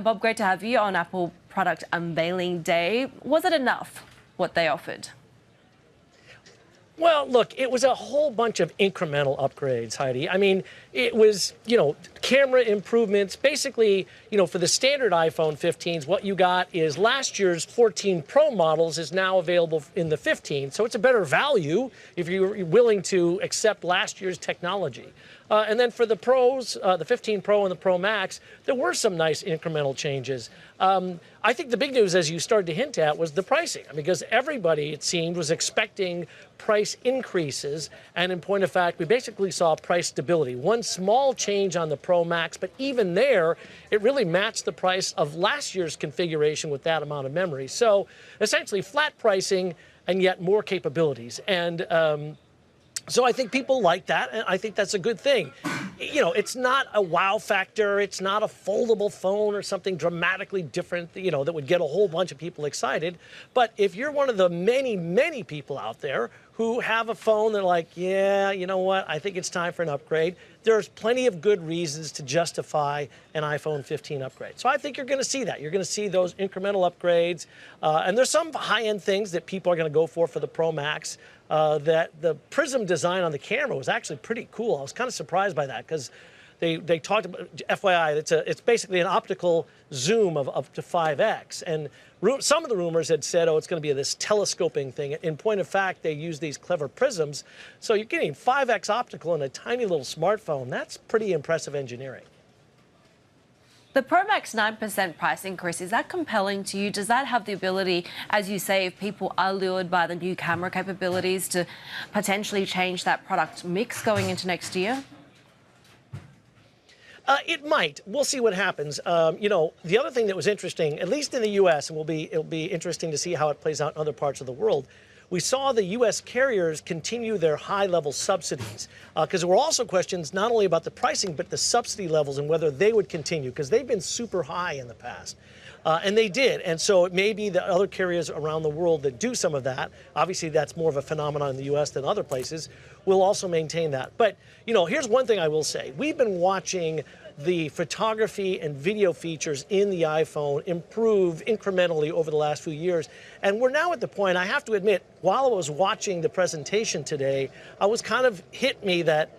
Bob, great to have you on Apple Product Unveiling Day. Was it enough, what they offered? Well, look, it was a whole bunch of incremental upgrades, Heidi. I mean, it was, camera improvements. Basically, for the standard iPhone 15s, what you got is last year's 14 Pro models is now available in the 15. So it's a better value if you're willing to accept last year's technology. And then for the Pros, the 15 Pro and the Pro Max, there were some nice incremental changes. I think the big news, as you started to hint at, was the pricing, because everybody, it seemed, was expecting price increases. And in point of fact, we basically saw price stability. One small change on the Pro Max, but even there, it really matched the price of last year's configuration with that amount of memory. So essentially flat pricing and yet more capabilities. And so I think people like that, and I think that's a good thing. It's not a wow factor. It's not a foldable phone or something dramatically different, that would get a whole bunch of people excited. But if you're one of the many, many people out there who have a phone, they're like, yeah, you know what, I think it's time for an upgrade. There's plenty of good reasons to justify an iPhone 15 upgrade. So I think you're going to see that. You're going to see those incremental upgrades. And there's some high-end things that people are going to go for the Pro Max. That the prism design on the camera was actually pretty cool. I was kind of surprised by that because they talked about, FYI, it's basically an optical zoom of up to 5x. And some of the rumors had said, oh, it's going to be this telescoping thing. In point of fact, they use these clever prisms. So you're getting 5x optical in a tiny little smartphone. That's pretty impressive engineering. The Pro Max 9% price increase, is that compelling to you? Does that have the ability, as you say, if people are lured by the new camera capabilities, to potentially change that product mix going into next year? It might. We'll see what happens. The other thing that was interesting, at least in the U.S., and it'll be interesting to see how it plays out in other parts of the world, we saw the U.S. carriers continue their high-level subsidies, because there were also questions not only about the pricing, but the subsidy levels and whether they would continue, because they've been super high in the past. And they did. And so it may be that other carriers around the world that do some of that, obviously that's more of a phenomenon in the U.S. than other places, will also maintain that. But, here's one thing I will say. We've been watching the photography and video features in the iPhone improve incrementally over the last few years. And we're now at the point, I have to admit, while I was watching the presentation today, I was kind of hit me that,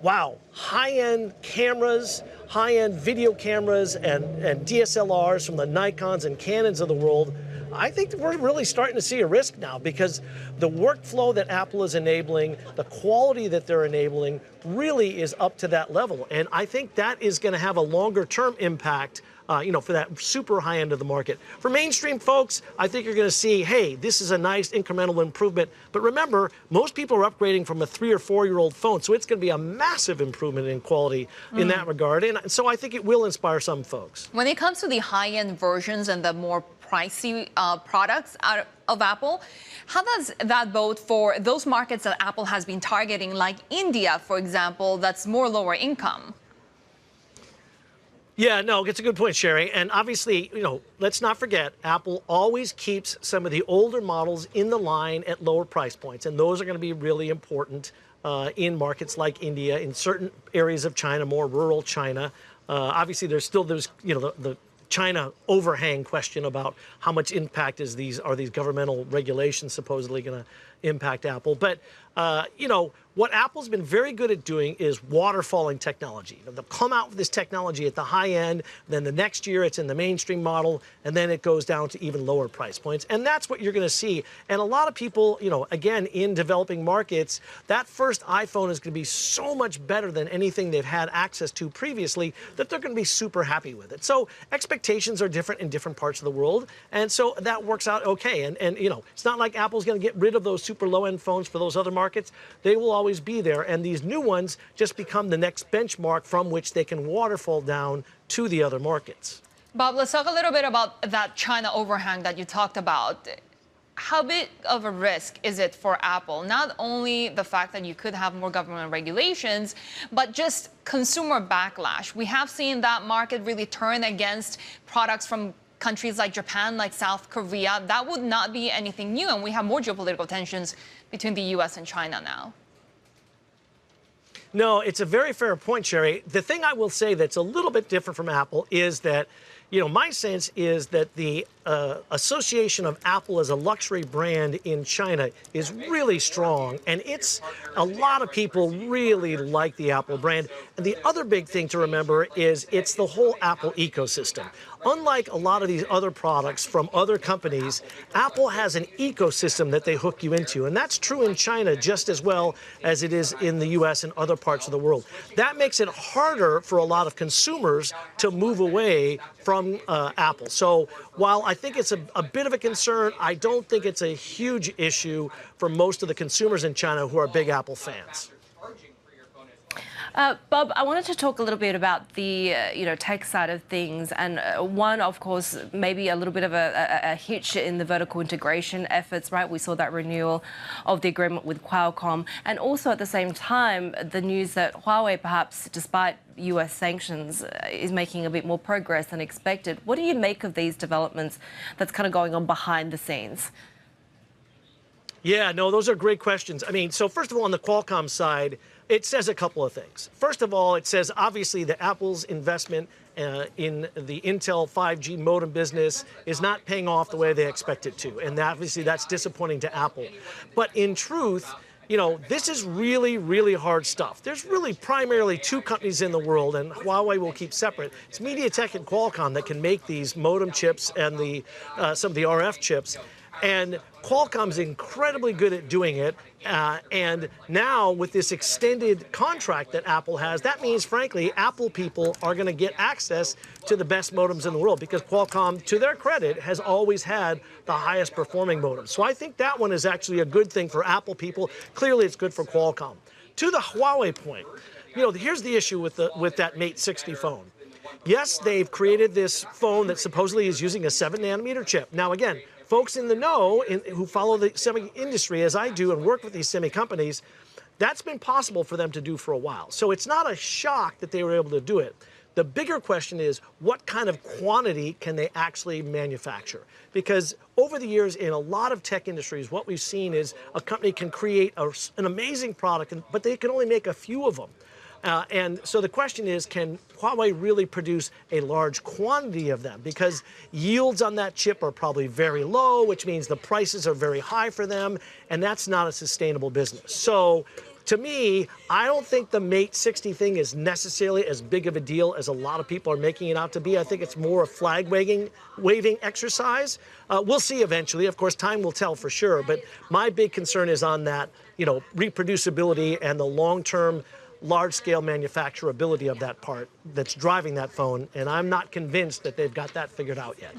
wow, high-end cameras, high-end video cameras and DSLRs from the Nikons and Canons of the world, I think we're really starting to see a risk now, because the workflow that Apple is enabling, the quality that they're enabling, really is up to that level. And I think that is going to have a longer-term impact, for that super high end of the market. For mainstream folks, I think you're going to see, hey, this is a nice incremental improvement. But remember, most people are upgrading from a 3 or 4-year-old phone, so it's going to be a massive improvement in quality in that regard. And so I think it will inspire some folks. When it comes to the high-end versions and the more pricey products out of Apple, how does that bode for those markets that Apple has been targeting, like India, for example, that's more lower income? Yeah, no, it's a good point, Shery. And obviously, let's not forget, Apple always keeps some of the older models in the line at lower price points. And those are going to be really important in markets like India, in certain areas of China, more rural China. Obviously, there's the China overhang question about how much impact are these governmental regulations supposedly going to impact Apple. But, what Apple's been very good at doing is waterfalling technology. They'll come out with this technology at the high end, then the next year it's in the mainstream model, and then it goes down to even lower price points. And that's what you're going to see. And a lot of people, again, in developing markets, that first iPhone is going to be so much better than anything they've had access to previously that they're going to be super happy with it. So expectations are different in different parts of the world. And so that works out okay. And it's not like Apple's going to get rid of those super low-end phones for those other markets. They will always be there, and these new ones just become the next benchmark from which they can waterfall down to the other markets. Bob, let's talk a little bit about that China overhang that you talked about. How big of a risk is it for Apple? Not only the fact that you could have more government regulations, but just consumer backlash. We have seen that market really turn against products from countries like Japan, like South Korea. That would not be anything new, and we have more geopolitical tensions between the U.S. and China now. No, it's a very fair point, Shery. The thing I will say that's a little bit different from Apple is that, my sense is that the association of Apple as a luxury brand in China is really strong, and a lot of people really like the Apple brand. And the other big thing to remember is it's the whole Apple ecosystem. Unlike a lot of these other products from other companies, Apple has an ecosystem that they hook you into, and that's true in China just as well as it is in the U.S. and other parts of the world. That makes it harder for a lot of consumers to move away from Apple. So while I think it's a bit of a concern, I don't think it's a huge issue for most of the consumers in China who are big Apple fans. Bob, I wanted to talk a little bit about the tech side of things, and one, of course, maybe a little bit of a hitch in the vertical integration efforts, right? We saw that renewal of the agreement with Qualcomm, and also at the same time, the news that Huawei, perhaps, despite US sanctions, is making a bit more progress than expected. What do you make of these developments that's kind of going on behind the scenes? Yeah, no, those are great questions. I mean, so first of all, on the Qualcomm side, it says a couple of things. First of all, it says obviously that Apple's investment in the Intel 5G modem business is not paying off the way they expect it to. And obviously that's disappointing to Apple. But in truth, this is really, really hard stuff. There's really primarily two companies in the world, and Huawei will keep separate. It's MediaTek and Qualcomm that can make these modem chips and some of the RF chips. And Qualcomm's incredibly good at doing it. And now with this extended contract that Apple has, that means, frankly, Apple people are going to get access to the best modems in the world because Qualcomm, to their credit, has always had the highest performing modems. So I think that one is actually a good thing for Apple people. Clearly, it's good for Qualcomm. To the Huawei point, here's the issue with that Mate 60 phone. Yes, they've created this phone that supposedly is using a 7-nanometer chip. Now, again, folks in the know who follow the semi industry, as I do, and work with these semi companies, that's been possible for them to do for a while. So it's not a shock that they were able to do it. The bigger question is, what kind of quantity can they actually manufacture? Because over the years, in a lot of tech industries, what we've seen is a company can create an amazing product, but they can only make a few of them. And so the question is, can Huawei really produce a large quantity of them? Because yields on that chip are probably very low, which means the prices are very high for them, and that's not a sustainable business. So to me, I don't think the Mate 60 thing is necessarily as big of a deal as a lot of people are making it out to be. I think it's more a flag-waving exercise. We'll see eventually. Of course, time will tell for sure. But my big concern is on that, reproducibility and the long-term large-scale manufacturability of that part that's driving that phone, and I'm not convinced that they've got that figured out yet.